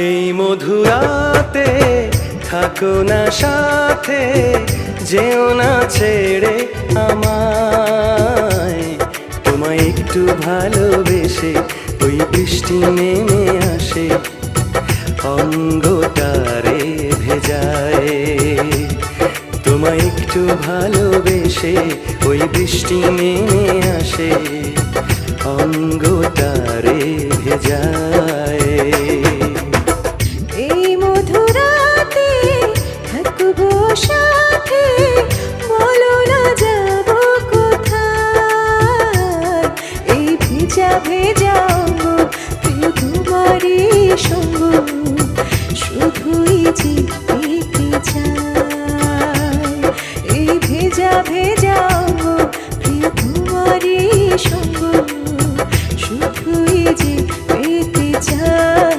এই মধুরাতে থাকো না সাথে, যেও না ছেড়ে আমায়। তোমায় একটু ভালোবেসে ওই বৃষ্টি নেমে আসে, অঙ্গটারে ভেজায়। তোমায় একটু ভালোবেসে ওই বৃষ্টি নেমে আসে, অঙ্গটারে ভেজায়। এই মধুরাতে থাকবো সাথে, বলো না যাব কোথায়। এই ভেজা ভেজা অঙ্গ প্রিয় তোমারই সঙ্গ, শুধুই যে পেতে চাই। এই ভেজা ভেজা অঙ্গ প্রিয় তোমারই সঙ্গ, শুধুই যে পেতে চাই।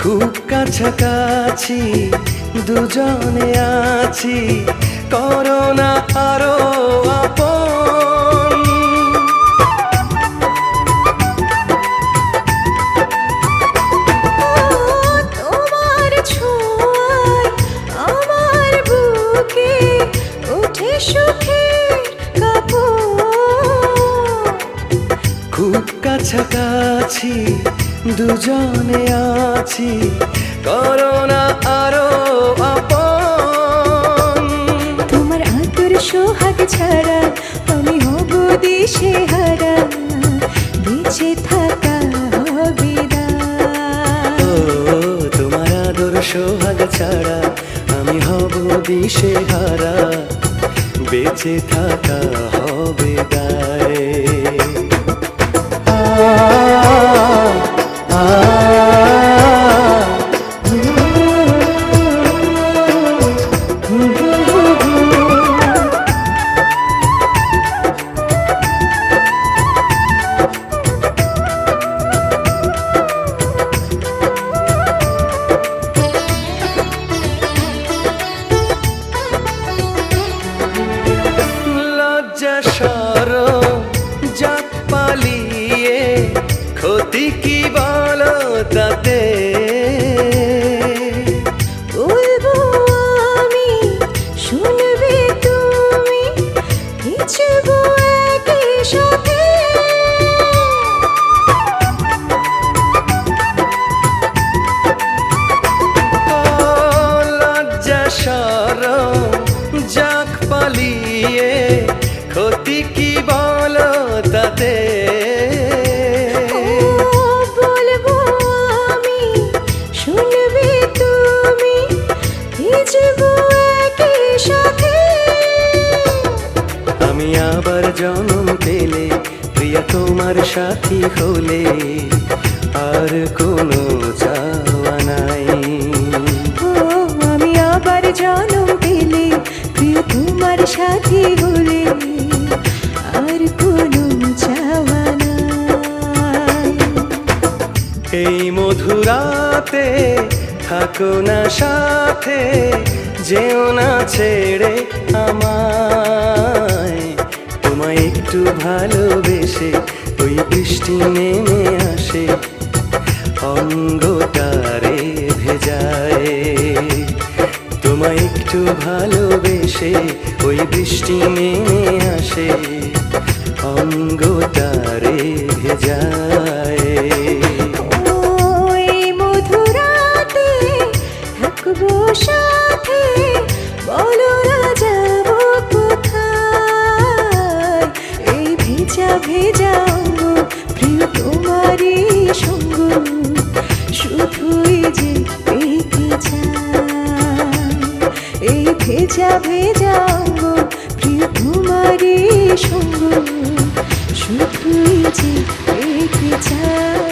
খুব কাছাকাছি দুজনে আছি, করোনা আরো আপন। তোমার ছোঁয়ায় আমার বুকে ওঠে সুখের কাপড়। খুব কাছাকাছি দুজনে আছি, করোনা আরো আপন। তোমার আদর সোহাগ ছাড়া আমি হব দিশেহারা, বেঁচে থাকা হবে দায়। ও তোমার আদর সোহাগ ছাড়া আমি হব দিশেহারা, বেঁচে থাকা হবে দায়। শরম যাক পালিয়ে, ক্ষতি কি বলো তাতে। বলবো আমি শুনবে তুমি, ভিজবো একই সাথে। লজ্জা শরম যাক পালিয়ে, ক্ষতি কি বলো তাতে। বলবো আমি শুনবে তুমি, ভিজবো একই সাথে। আমি আবার জন্ম পেলে প্রিয়া তোমার সাথী হলে, আর কোনো চাওয়া নাই। আমি আবার জন্ম পেলে প্রিয় তোমার সাথী হলে, আর কোনো চাওয়া নাই। এই মধুরাতে থাকো না সাথে, যেও না ছেড়ে আমায়। তোমায় একটু ভালোবেসে ওই বৃষ্টি নেমে আসে, অঙ্গটারে ভেজায়। তোমায় একটু ভালোবেসে ওই বৃষ্টি নেমে আসে, অঙ্গটারে ভেজায়। ওই মধুরাতে থাকবো সাথে, বলো না যাব কোথায়। এই ভেজা ভেজা অঙ্গ প্রিয় তোমারই সঙ্গ, শুধুই যে পেতে চাই। এই ভেজা ভেজা অঙ্গ প্রিয় তোমারই সঙ্গ শুধুই যে পেতে চাই।